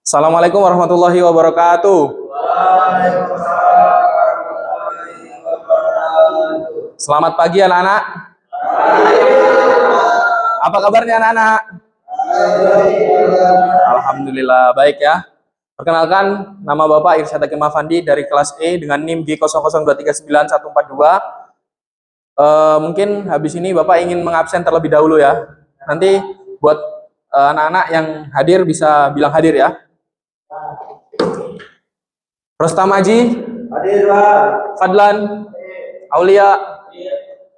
Assalamualaikum warahmatullahi wabarakatuh. Selamat pagi anak-anak. Apa kabarnya anak-anak? Alhamdulillah baik ya. Perkenalkan, nama Bapak Irsyad Hakim Afandi dari kelas E dengan NIM G00239142. Mungkin habis ini Bapak ingin mengabsen terlebih dahulu ya. Nanti buat anak-anak yang hadir bisa bilang hadir ya. Rostam Aji, hadir Pak. Fadlan, Aulia,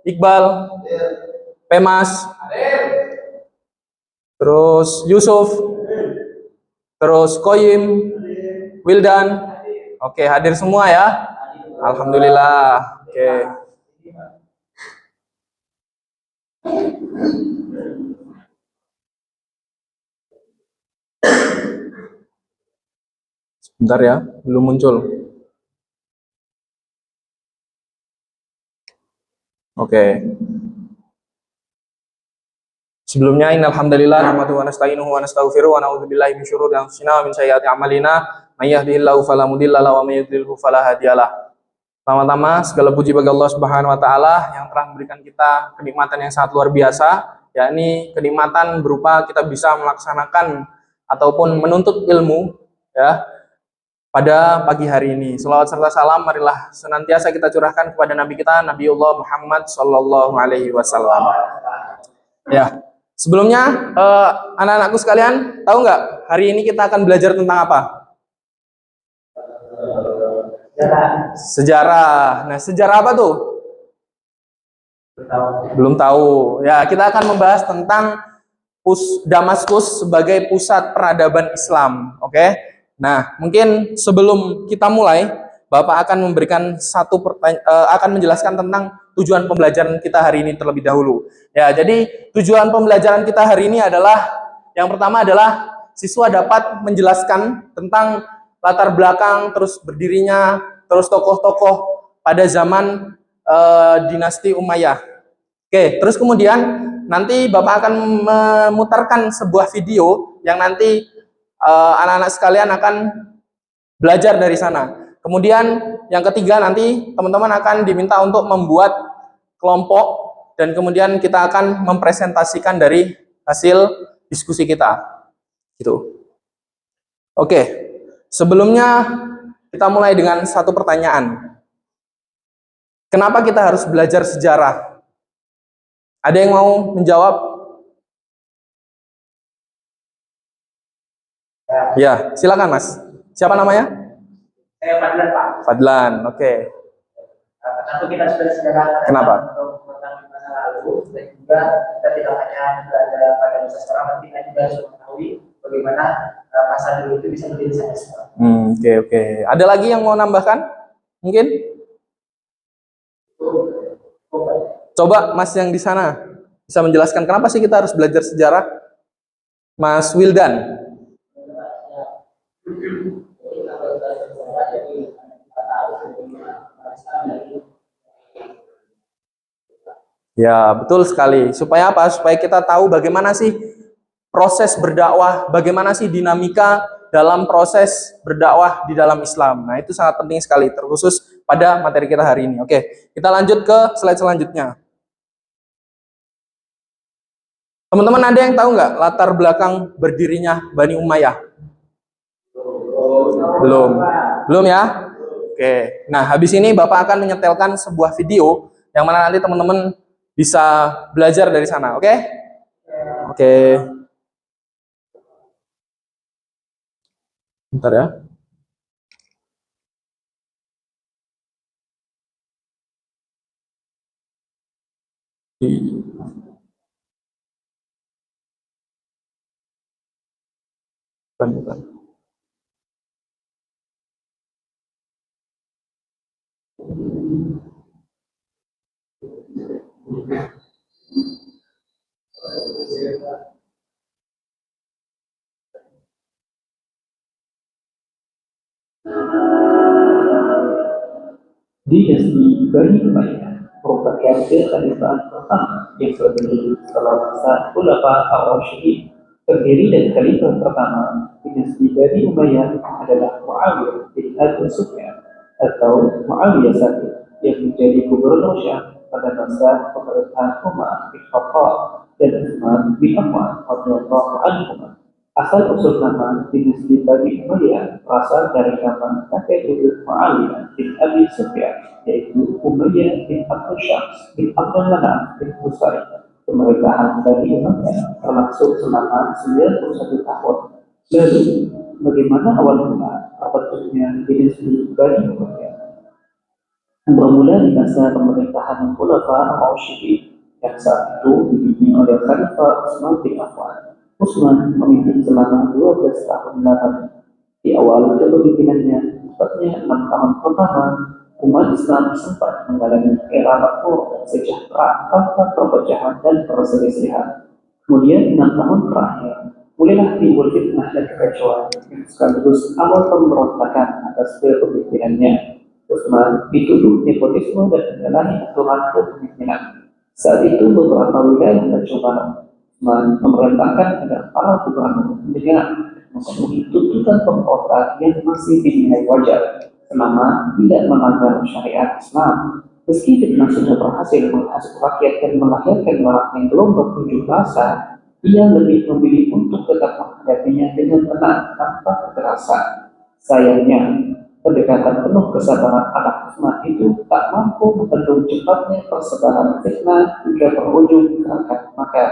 Iqbal, Pemas, terus Yusuf, terus Koyim, Wildan. Oke, hadir semua ya. Alhamdulillah. Oke. Sebentar ya, belum muncul. Oke. Sebelumnya innalhamdalillah nahmaduhu wa nasta'inuhu wa nastaghfiruh wa na'udzubillahi min syururi anfusina wa min sayyiati a'malina may yahdihillahu fala mudhillalah wa may yudhlilhu fala hadiyalah. Pertama-tama segala puji bagi Allah Subhanahu wa taala yang telah memberikan kita kenikmatan yang sangat luar biasa, yakni kenikmatan berupa kita bisa melaksanakan ataupun menuntut ilmu ya pada pagi hari ini. Selawat serta salam marilah senantiasa kita curahkan kepada Nabi kita Nabiullah Muhammad sallallahu alaihi wasallam. Ya. Sebelumnya, anak-anakku sekalian, tahu nggak hari ini kita akan belajar tentang apa? Sejarah. Nah, sejarah apa tuh? Belum tahu. Ya, kita akan membahas tentang Damaskus sebagai pusat peradaban Islam. Oke? Nah, mungkin sebelum kita mulai, Bapak akan memberikan akan menjelaskan tentang tujuan pembelajaran kita hari ini terlebih dahulu. Ya, jadi tujuan pembelajaran kita hari ini adalah yang pertama adalah siswa dapat menjelaskan tentang latar belakang, terus berdirinya, terus tokoh-tokoh pada zaman dinasti Umayyah. Oke, terus kemudian nanti Bapak akan memutarkan sebuah video yang nanti anak-anak sekalian akan belajar dari sana. Kemudian yang ketiga nanti teman-teman akan diminta untuk membuat kelompok dan kemudian kita akan mempresentasikan dari hasil diskusi kita. Gitu. Oke. Sebelumnya kita mulai dengan satu pertanyaan. Kenapa kita harus belajar sejarah? Ada yang mau menjawab? Ya, silakan Mas. Siapa namanya? Saya Fadlan, Pak. Fadlan, oke. Satu kita sudah sejarah. Kenapa? Untuk mengetahui masa lalu dan juga kita tidak hanya berada pada masa sekarang, tapi kita juga harus mengetahui bagaimana masa dulu itu bisa menjadi sampai sekarang. Oke. Ada lagi yang mau nambahkan? Mungkin? Coba Mas yang di sana bisa menjelaskan kenapa sih kita harus belajar sejarah? Mas Wildan. Ya, betul sekali. Supaya apa? Supaya kita tahu bagaimana sih proses berdakwah, bagaimana sih dinamika dalam proses berdakwah di dalam Islam. Nah, itu sangat penting sekali, terkhusus pada materi kita hari ini. Oke, kita lanjut ke slide selanjutnya. Teman-teman ada yang tahu nggak latar belakang berdirinya Bani Umayyah? Belum ya? Oke. Nah, habis ini Bapak akan menyetelkan sebuah video yang mana nanti teman-teman bisa belajar dari sana, oke? Oke. Bentar ya. Bukan. Dinasti Bani Umayyah merupakan kekhalifaan pertama yang berdiri setelah masa Khulafa ar-Rasyidin. Terdiri dari khalifah pertama dinasti Bani Umayyah adalah Muawiyah bin Abi Sufyan atau Muawiyah I yang menjadi gubernur Syam pada masa pemerintahan Umar bin Khattab dan Utsman bin Affan radhiyallahu anhu. Asal usul nama dinasti Bani Umayyah berasal dari nama kakek buyut Muawiyah bin Abi Sufyan, yaitu Umayyah bin Abdul Syams bin Abdul Manaf bin Qusay. Pemerintahan Bani Umayyah berlangsung selama 91 tahun. Lalu, bagaimana awal mula terbentuknya dinasti Bani Umayyah? Bermula di masa pemerintahan Khulafa ar-Rasyidin yang saat itu dipimpin oleh Khalifah Utsman bin Affan. Utsman memimpin selama 12 tahun lamanya. Di awal kepemimpinannya, tepatnya 6 tahun pertama, umat Islam sempat mengalami era makmur dan sejahtera tanpa perpecahan dan perselisihan. Kemudian 6 tahun terakhir, mulailah timbul fitnah dan kekacauan yang sekaligus awal pemberontakan atas kepemimpinannya. Utsman dituduh nepotisme dan menyalahi aturan kepemimpinan. Saat itu beberapa wilayah tercoba. Utsman memerintahkan agar para gubernur mendengar memenuhi tuntutan pemerintah yang masih dinilai wajar selama tidak melanggar syariat Islam. Meski fitnah sudah berhasil menghasut rakyat dan melahirkan orang yang belum berkunjung rasa, ia lebih memilih untuk tetap menghadapinya dengan tenang tanpa kekerasan. Sayangnya, pendekatan penuh kesabaran anak Utsman itu tak mampu membendung cepatnya persebaran fitnah hingga berujung keangkat maka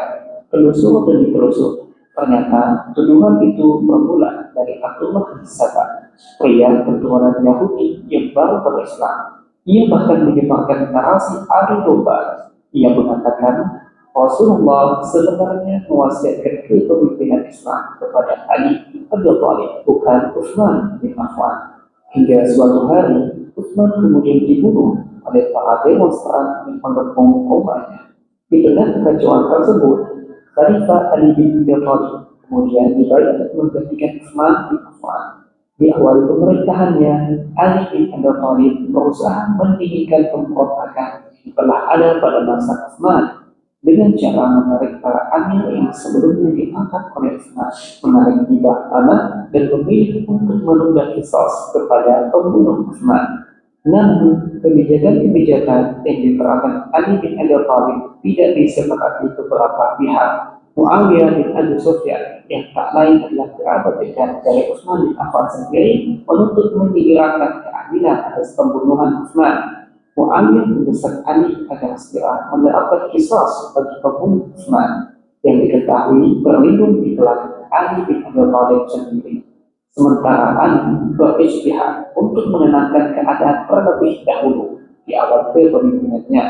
telusur demi telusur. Ternyata tuduhan itu bermula dari Abdullah bin Saba, pria keturunan Yahudi yang baru berislam. Ia bahkan menyebarkan narasi adu domba. Ia mengatakan Rasulullah sebenarnya mewasiatkan kepemimpinan Islam kepada Ali bin Abi Thalib, bukan Utsman bin Affan. Hingga suatu hari, Utsman kemudian dibunuh oleh para demonstran yang mengepung rumahnya. Di tengah kekacauan tersebut, Khalifah Ali bin Abi Thalib kemudian dibayar menggantikan Utsman bin Affan. Di awal pemerintahannya, Ali bin Abi Thalib berusaha mendinginkan pemberontakan yang telah ada pada masa Utsman dengan cara menarik para amir yang sebelumnya diangkat oleh Utsman, menarik hibah tanah dan memilih untuk menunda kisos kepada pembunuh Utsman. Namun, kebijakan-kebijakan yang diterapkan Ali bin Abi Thalib tidak disepakati beberapa pihak. Muawiyah bin Abi Sufyan yang tak lain adalah kerabat dekat dari Utsman bin Affan sendiri menuntut menyegerakan keadilan atas pembunuhan Utsman. Muawiyah mendesak Ali agar segera menerapkan kisos bagi pembunuh Utsman yang diketahui berlindung di belakang Ali bin Abi Thalib sendiri. Sementara Ali berijtihad untuk menenangkan keadaan terlebih dahulu di awal kepemimpinannya.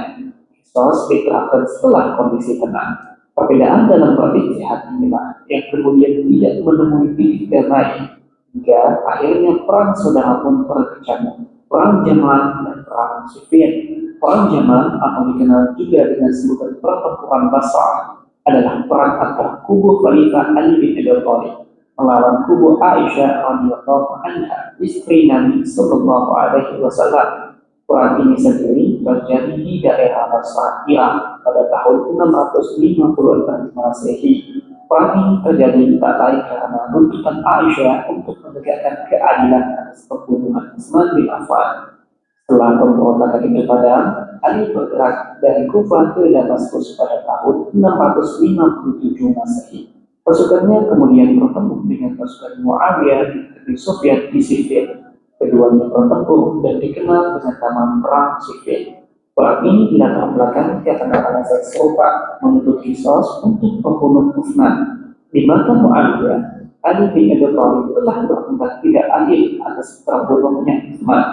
Kisos diterapkan setelah kondisi tenang. Perbedaan dalam berijtihad inilah yang kemudian tidak menemui titik damai hingga akhirnya perang saudara pun berkecamuk. Perang Jamal dan perang Siffin. Perang Jamal atau dikenal juga dengan sebutan pertempuran Basrah adalah perang antara kubu Khalifah Ali bin Abi Thalib melawan kubu Aisyah radhiyallahu anha, istri Nabi sallallahu alaihi wasallam. Perang ini sendiri terjadi di daerah Basrah, Irak pada tahun 654 Masehi. Perang ini terjadi tak lain karena tuntutan Aisyah untuk menegakkan keadilan atas pembunuhan Utsman bin Affan. Setelah pemberontakan itu padam, Ali bergerak dari Kufah ke Damaskus pada tahun 657 Masehi. Pasukannya kemudian bertemu dengan pasukan Muawiyah bin Abi Sufyan di Siffin. Keduanya bertempur dan dikenal dengan nama Perang Siffin. Perang ini dilatar belakangi karena alasan serupa menuntut kisos untuk pembunuh Utsman. Di mata Muawiyah, Ali bin Abi Thalib telah bertindak tidak adil atas terbunuhnya Utsman.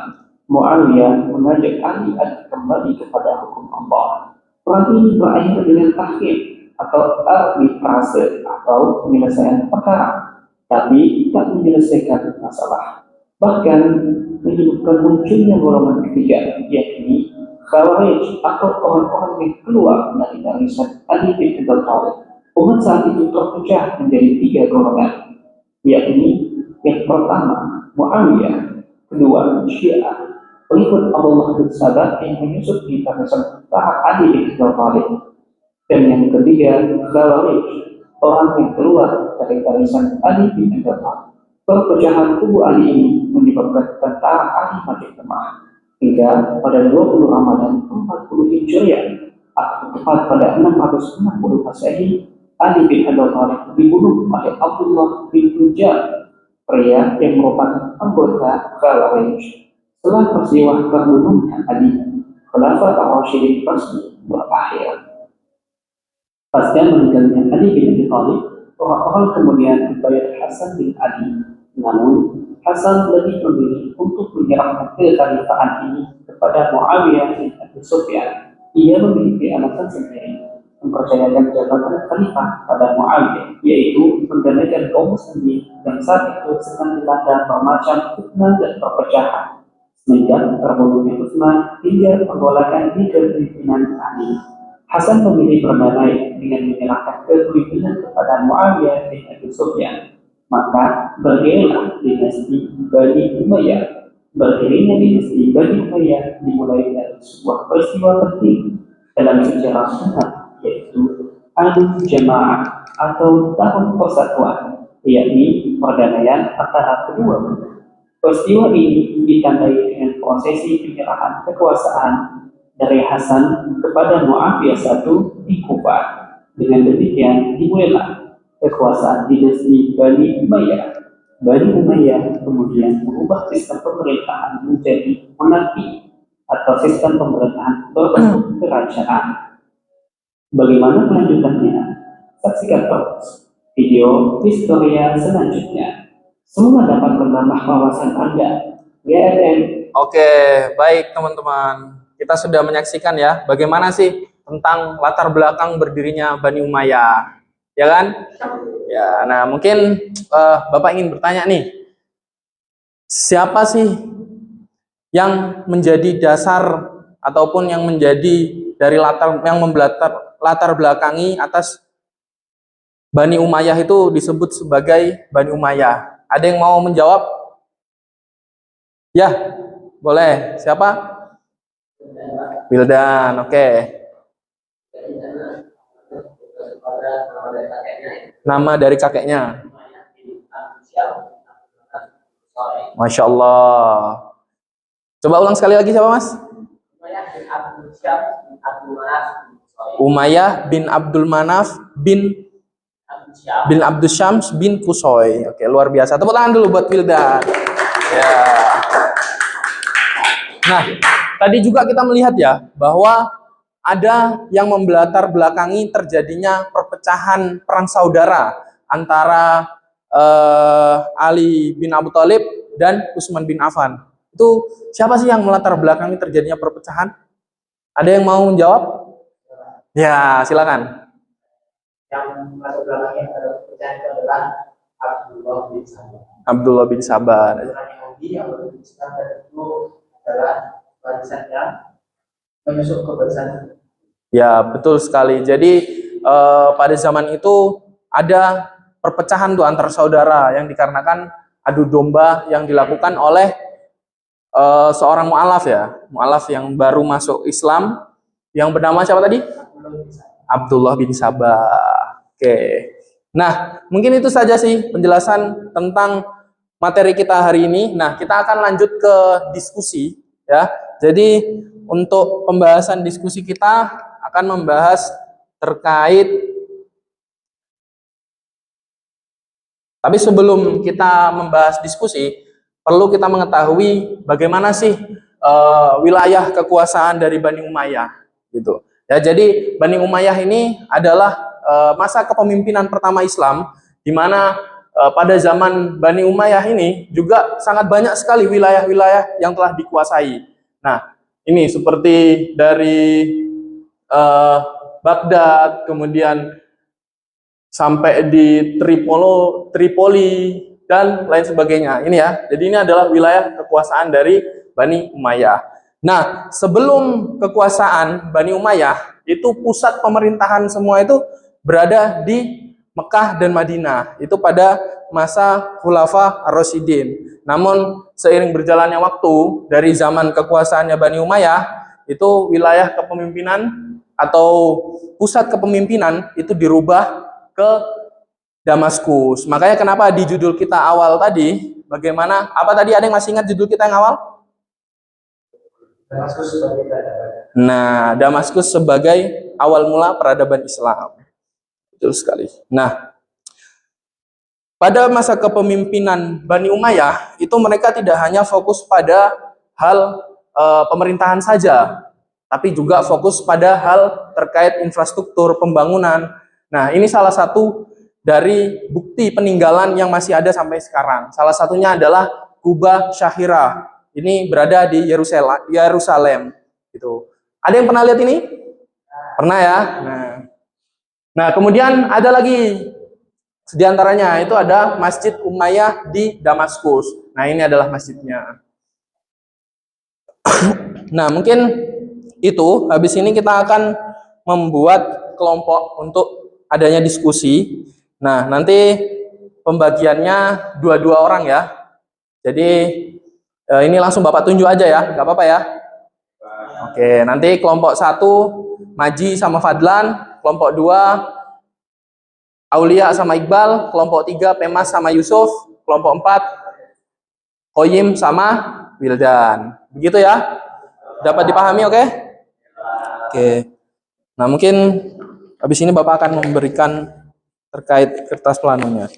Muawiyah mengajak Ali agar kembali kepada hukum Allah. Perang ini berakhir dengan tahkim atau arbitrase atau penyelesaian perkara, tapi tak menyelesaikan masalah. Bahkan menyebabkan munculnya golongan ketiga, yakni Khawarij atau orang-orang yang keluar dari barisan Ali bin Abi Thalib. Umat saat itu terpecah menjadi 3 golongan, yakni yang pertama Muawiyah, kedua Syiah, Pengikut Abdullah bin Sabah yang menyusup di barisan Ta'at Ali bin Abi Thalib. Dan yang ketiga, Khawarij, orang yang keluar dari barisan Ali bin Abi Thalib. Perpecahan kubu Ali ini menyebabkan tentara Ali makin lemah. Hingga pada 20 Ramadan 40 Hijriah atau tepat pada 660 Masehi, Ali bin Abi Thalib dibunuh oleh Abdullah bin Ujjal, pria yang merupakan anggota Khawarij. Setelah peristiwa terbunuhnya Ali, Khalifah Ar-Rasyidin resmi berakhir. Pasca meninggalnya Ali bin Abi Thalib, orang-orang kemudian membayar Hasan bin Ali. Namun, Hasan lebih memilih untuk menyerahkan kekhalifahan ini kepada Muawiyah bin Abi Sufyan. Ia memiliki alasan sendiri mempercayakan jabatan khalifah pada Muawiyah, yaitu menggandakan kaum muslimin yang saat itu sedang dilanda bermacam fitnah dan perpecahan. Semenjak terbunuhnya Utsman hingga penggolakan di kepemimpinan Ali, Hasan memilih berdamai dengan menyerahkan kepemimpinan kepada Muawiyah bin Abi Sufyan. Maka berdirilah dinasti Bani Umayyah. Berdirinya dinasti Bani Umayyah dimulai dari sebuah peristiwa penting dalam sejarah umat, yaitu Adu Jamaah atau tahun persatuan, yakni perdamaian antara kedua benua. Peristiwa ini ditandai dengan prosesi penyerahan kekuasaan dari Hasan kepada Muawiyah I di Kufah. Dengan demikian dimulailah kekuasaan dinasti Bani Umayyah. Bani Umayyah kemudian mengubah sistem pemerintahan menjadi monarki atau sistem pemerintahan berbentuk kerajaan. Bagaimana kelanjutannya? Saksikan terus video Historia selanjutnya. Semoga dapat menambah wawasan Anda. YRN. Oke, baik teman-teman. Kita sudah menyaksikan ya, bagaimana sih tentang latar belakang berdirinya Bani Umayyah. Ya kan? Ya, nah mungkin Bapak ingin bertanya nih, siapa sih yang menjadi dasar ataupun yang menjadi dari latar belakangi atas Bani Umayyah itu disebut sebagai Bani Umayyah? Ada yang mau menjawab? Ya, boleh. Siapa? Wildan, oke. Nama dari kakeknya. Masya Allah. Coba ulang sekali lagi siapa mas? Umayyah bin Abdul Manaf bin Abdul Syams bin Kusoy. Oke, luar biasa. Tepuk tangan dulu buat Wildan. Ya. Nah, tadi juga kita melihat ya bahwa ada yang membelatar belakangi terjadinya perpecahan perang saudara antara Ali bin Abi Thalib dan Utsman bin Affan. Itu siapa sih yang melatar belakangi terjadinya perpecahan? Ada yang mau menjawab? Ya, silakan. Yang melatar belakangnya perpecahan itu adalah Abdullah bin Sabah. Abdullah bin Sabah. Yang berbicara itu adalah barisan yang menyusup ke barisan. Ya, betul sekali. Jadi pada zaman itu ada perpecahan tuh antar saudara yang dikarenakan adu domba yang dilakukan oleh seorang mu'alaf ya. Mu'alaf yang baru masuk Islam yang bernama siapa tadi? Abdullah bin Sabah. Oke. Nah, mungkin itu saja sih penjelasan tentang materi kita hari ini. Nah, kita akan lanjut ke diskusi ya. Jadi untuk pembahasan diskusi kita akan membahas terkait, tapi sebelum kita membahas diskusi perlu kita mengetahui bagaimana sih wilayah kekuasaan dari Bani Umayyah gitu. Ya, jadi Bani Umayyah ini adalah masa kepemimpinan pertama Islam di mana pada zaman Bani Umayyah ini juga sangat banyak sekali wilayah-wilayah yang telah dikuasai. Nah, ini seperti dari Baghdad, kemudian sampai di Tripoli dan lain sebagainya. Ini ya. Jadi ini adalah wilayah kekuasaan dari Bani Umayyah. Nah, sebelum kekuasaan Bani Umayyah itu pusat pemerintahan semua itu berada di Mekah dan Madinah. Itu pada masa Khulafa Ar-Rasyidin. Namun seiring berjalannya waktu dari zaman kekuasaannya Bani Umayyah, itu wilayah kepemimpinan atau pusat kepemimpinan itu dirubah ke Damaskus. Makanya kenapa di judul kita awal tadi, bagaimana, apa tadi, ada yang masih ingat judul kita yang awal? Damaskus sebagai peradaban. Nah, Damaskus sebagai awal mula peradaban Islam. Betul sekali. Nah, pada masa kepemimpinan Bani Umayyah, itu mereka tidak hanya fokus pada hal pemerintahan saja, tapi juga fokus pada hal terkait infrastruktur, pembangunan. Nah, ini salah satu dari bukti peninggalan yang masih ada sampai sekarang. Salah satunya adalah Kubah Syahira. Ini berada di Yerusalem. Gitu. Ada yang pernah lihat ini? Pernah ya? Nah, kemudian ada lagi di antaranya, itu ada Masjid Umayyah di Damaskus. Nah, ini adalah masjidnya. Nah, mungkin itu, habis ini kita akan membuat kelompok untuk adanya diskusi. Nah, nanti pembagiannya 2-2 orang ya. Jadi ini langsung Bapak tunjuk aja ya, nggak apa-apa ya. Oke, nanti kelompok 1 Maji sama Fadlan, kelompok 2 Aulia sama Iqbal, kelompok 3 Pemas sama Yusuf, kelompok 4 Koyim sama Wildan. Begitu ya? Dapat dipahami, oke? Oke. Nah, mungkin habis ini Bapak akan memberikan terkait kertas planonya.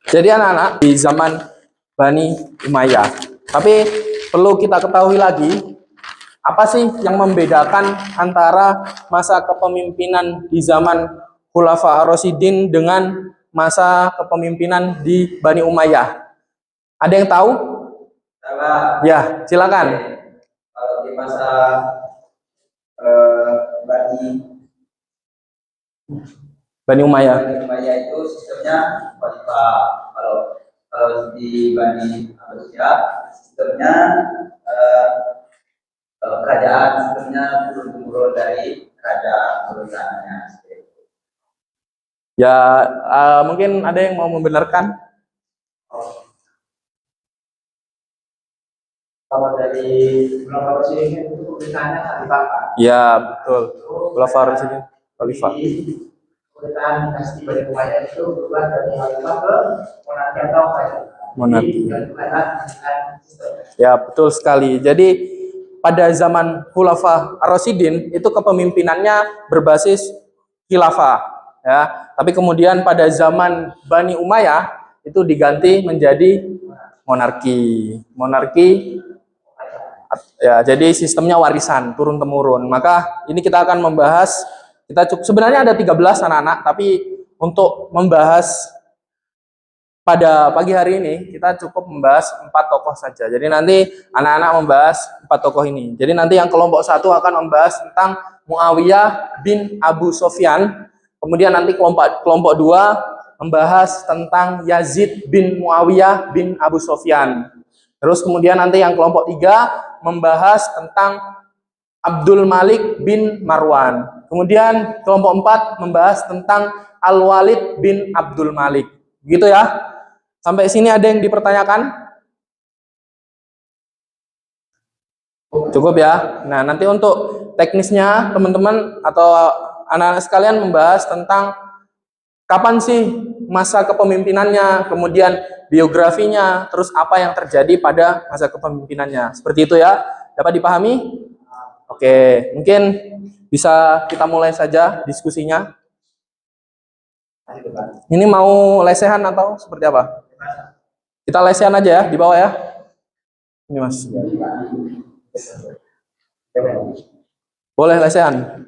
Jadi anak-anak, di zaman Bani Umayyah, tapi perlu kita ketahui lagi, apa sih yang membedakan antara masa kepemimpinan di zaman Khulafa Ar-Rasyidin dengan masa kepemimpinan di Bani Umayyah? Ada yang tahu? Ya, silakan. Kalau di masa Bani Umayyah. Umayyah itu sistemnya khalifah. Kalau di Bani Abbasiyah sistemnya kerajaan, sistemnya turun-temurun dari kerajaan perusahaannya. Ya, mungkin ada yang mau membenarkan? Kalau dari Khulafa Rasyidin itu pemerintahannya khalifah. Ya, betul. Khulafa Ar-Rasyidin khalifah. Pemerintahan dinasti Bani Umayyah itu berubah dari khalifah ke monarki atau kerajaan. Monarki. Sistem. Ya, betul sekali. Jadi pada zaman Khulafa Ar-Rasyidin itu kepemimpinannya berbasis khilafah, ya. Tapi kemudian pada zaman Bani Umayyah itu diganti menjadi monarki. Monarki, ya, jadi sistemnya warisan turun temurun. Maka ini kita akan membahas, sebenarnya ada 13 anak-anak, tapi untuk membahas pada pagi hari ini kita cukup membahas 4 tokoh saja. Jadi nanti anak-anak membahas 4 tokoh ini. Jadi nanti yang kelompok 1 akan membahas tentang Muawiyah bin Abu Sofyan. Kemudian nanti kelompok 2 membahas tentang Yazid bin Muawiyah bin Abu Sofyan. Terus kemudian nanti yang kelompok 3 membahas tentang Abdul Malik bin Marwan. Kemudian kelompok 4 membahas tentang Al-Walid bin Abdul Malik. Begitu ya. Sampai sini ada yang dipertanyakan? Cukup ya. Nah, nanti untuk teknisnya teman-teman atau anak-anak sekalian membahas tentang kapan sih masa kepemimpinannya, kemudian biografinya, terus apa yang terjadi pada masa kepemimpinannya. Seperti itu ya. Dapat dipahami? Oke, mungkin bisa kita mulai saja diskusinya. Ini mau lesehan atau seperti apa? Kita lesehan aja ya, di bawah ya. Ini Mas. Boleh lesehan.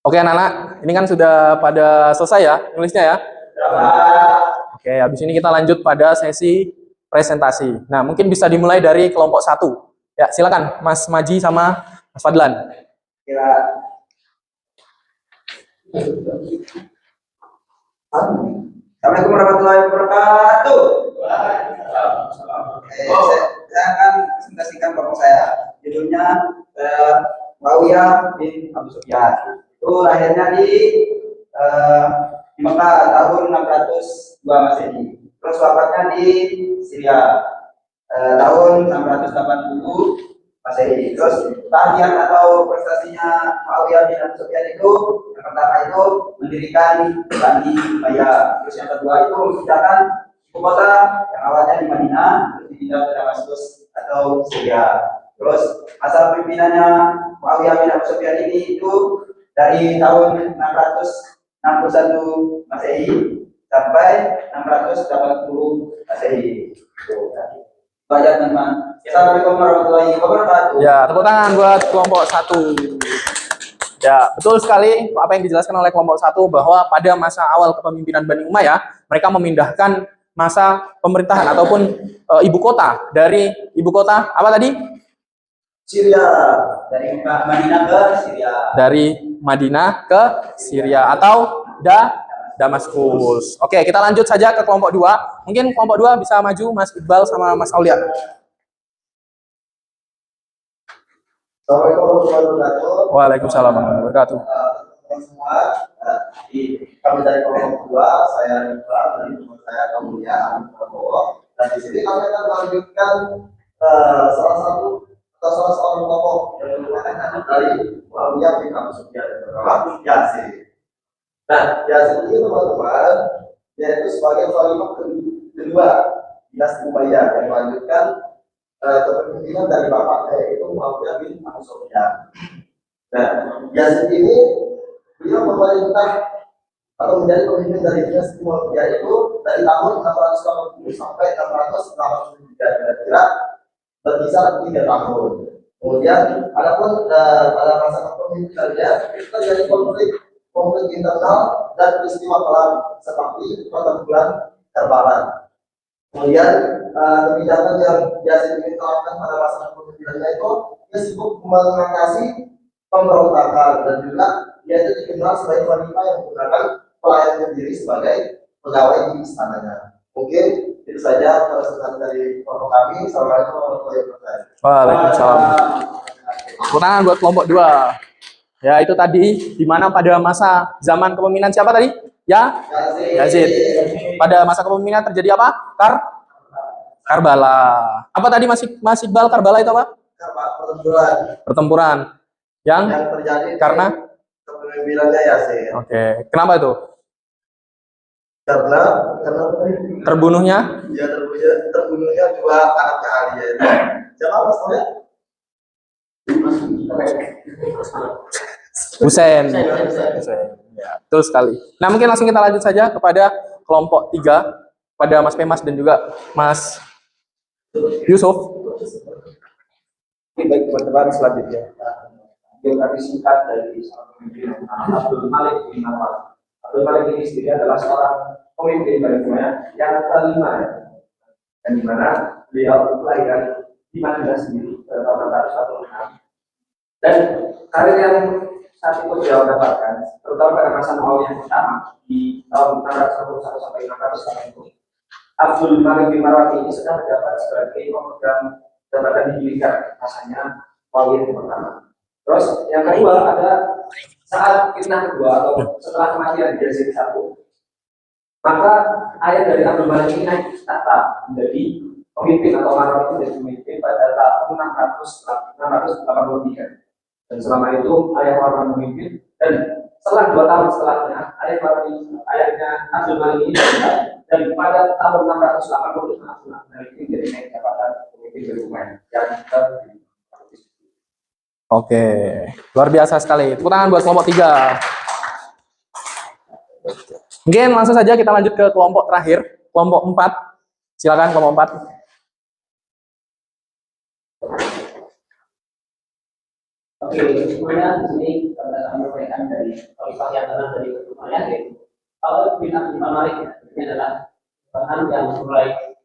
Oke anak-anak, ini kan sudah pada selesai ya nulisnya ya. Oke, habis ini kita lanjut pada sesi presentasi. Nah, mungkin bisa dimulai dari kelompok 1. Ya, silakan Mas Maji sama Mas Fadlan. Assalamualaikum warahmatullahi wabarakatuh. Saya akan presentasikan kelompok saya. Judulnya Muawiyah bin Abu Sufyan. Itu lahirnya di Mekah tahun 602 Masehi. Terus wafatnya di Syria tahun 680 Masehi. Terus tarian atau prestasinya Muawiyah bin Abu Sufyan itu yang pertama itu mendirikan Bani Umayyah. Terus yang kedua itu memindahkan ibu kota yang awalnya di Madinah terus dipindah ke Damaskus atau Syria. Terus masa pimpinannya Muawiyah bin Abu Sufyan ini itu dari tahun 661 Masehi sampai 680 Masehi. Baca teman. Assalamualaikum warahmatullahi wabarakatuh. Ya, tepuk tangan buat kelompok 1. Ya, betul sekali apa yang dijelaskan oleh kelompok 1 bahwa pada masa awal kepemimpinan Bani Umayyah, mereka memindahkan masa pemerintahan ataupun ibu kota dari ibu kota apa tadi? Syria, dari Madinah ke Syria. Dari Madinah ke Syria atau Damaskus. Oke, kita lanjut saja ke kelompok 2. Mungkin kelompok 2 bisa maju Mas Iqbal sama Mas Aulia. Assalamualaikum warahmatullahi wabarakatuh. Waalaikumsalam warahmatullahi wabarakatuh. Semua, kami dari kelompok 2, saya Iqbal, dan teman saya kemudian Prabowo. Dan di sini kami akan melanjutkan salah seorang tokoh yang merupakan dari Muawiyah bin Abu Sufyan bernama Yazid. Nah, Yazid ini teman-teman, yaitu sebagai khalifah kedua dinasti Umayyah yang melanjutkan kepemimpinan dari bapaknya yaitu Muawiyah bin Abu Sufyan. Nah, Yazid ini beliau memerintah atau menjadi pemimpin dari dinasti Umayyah itu dari tahun 680 sampai 683 kira-kira berkisar 3 tahun. Kemudian adapun pada masa kepemimpinannya itu terjadi konflik internal dan peristiwa perang seperti pertempuran Karbala. Kemudian kebijakan yang Yazid ini terapkan pada masa kepemimpinannya itu dia sibuk mengatasi pemberontakan dan juga dia itu dikenal sebagai wanita yang menggunakan pelayan sendiri sebagai pegawai di istananya. Mungkin itu saja presentasi dari kelompok kami. Assalamualaikum warahmatullahi wabarakatuh. Waalaikumsalam. Tepuk tangan buat kelompok 2. Ya, itu tadi di mana pada masa zaman kepemimpinan siapa tadi? Ya, Yazid. Pada masa kepemimpinan terjadi apa? Karbala. Apa tadi Mas Iqbal, Karbala itu apa? Pertempuran. Yang terjadi karena kepemimpinannya Yazid. Oke, kenapa itu? Karena Terbunuhnya dia terbunuhnya dua anaknya Ali yaitu siapa Mas Toya? Husain. Ya, betul sekali. Nah, mungkin langsung kita lanjut saja kepada kelompok 3 pada Mas Pemas dan juga Mas Yusuf. Baik teman-teman, selanjutnya biografi singkat dari seorang pemimpin Abdul Malik bin Marwan. Abdul Malik ini sendiri adalah seorang pemimpin Bani Umayyah yang kelima, dan di mana beliau lahir di Madinah sendiri pada tahun 616. Dan karir yang saat itu beliau dapatkan, terutama pada masa Muawiyah yang pertama di tahun 611 sampai 600 itu, Abdul Malik bin Marwan ini sudah menjabat sebagai pemegang jabatan di militer, masanya Muawiyah yang pertama. Terus yang kedua ada saat fitnah kedua atau setelah kematian Yazid I, maka ayah dari Abdul Malik ini naik tahta menjadi pemimpin atau Marwan itu menjadi pemimpin pada tahun 683. Dan selama itu ayah Marwan memimpin, dan setelah 2 tahun setelahnya ayahnya Abdul Malik ini meninggal, dan pada tahun 680 Abdul Malik ini jadi naik jabatan pemimpin dari Umayyah yang Oke, luar biasa sekali. Tepuk tangan buat kelompok 3. Mungkin langsung saja kita lanjut ke kelompok terakhir, kelompok 4. Silakan kelompok 4. Oke, kemudian di sini kita akan menyampaikan dari Khalifah yang tenang dari Umayyah, yaitu kalau bin Abdul Malik ini adalah bahan yang mulai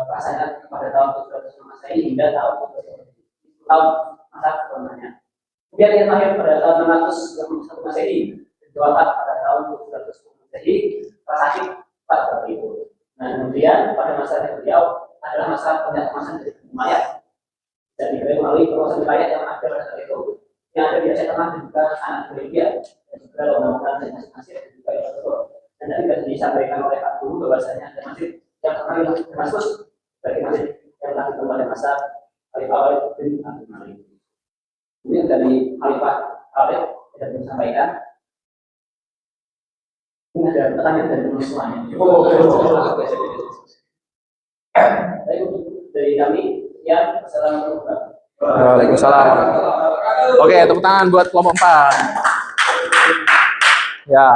pasangan pada tahun 700 Masehi hingga tahun masa keturunannya. Kemudian yang terakhir pada tahun 691 Masehi, wafat pada tahun 700 Masehi, sakit pada itu. Nah, kemudian pada masa beliau adalah masa penjatuhan dari Umayyah. Jadi melalui proses wilayah yang ada pada saat itu, yang ada di Asia Tengah dan juga anak Belgia, dan juga Lebanon dan Mesir dan juga Eropa. Dan tadi sudah disampaikan oleh Pak Guru bahwasanya ada masjid yang kemarin Damaskus bagi masjid yang telah dibangun pada masa Khalifah Walid bin Abdul Malik. Kemudian dari Khalifah Walid sudah disampaikan. Ini ada pertanyaan dari semuanya. Dari kami, ya, assalamualaikum. Waalaikumsalam. Oke, tepuk tangan buat kelompok 4. Ya.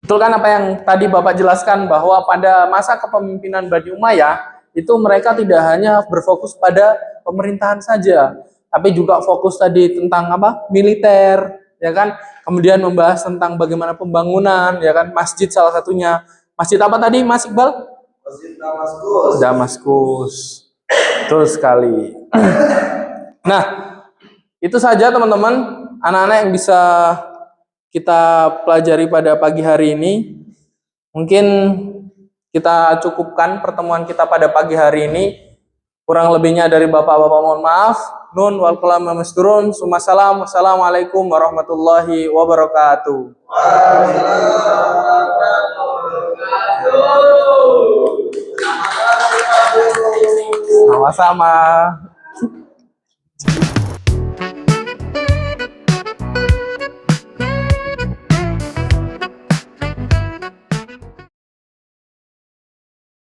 Betul kan apa yang tadi Bapak jelaskan, bahwa pada masa kepemimpinan Bani Umayyah itu mereka tidak hanya berfokus pada pemerintahan saja, tapi juga fokus tadi tentang apa? Militer, ya kan? Kemudian membahas tentang bagaimana pembangunan, ya kan? Masjid salah satunya. Masjid apa tadi, Mas Iqbal? Masjid Damaskus. Damaskus. Betul sekali. Nah, itu saja teman-teman, anak-anak yang bisa kita pelajari pada pagi hari ini. Mungkin kita cukupkan pertemuan kita pada pagi hari ini. Kurang lebihnya dari Bapak-Bapak mohon maaf. Nun wal qalam masturun. Sumasalam. Wassalamualaikum warahmatullahi wabarakatuh. Sama-sama.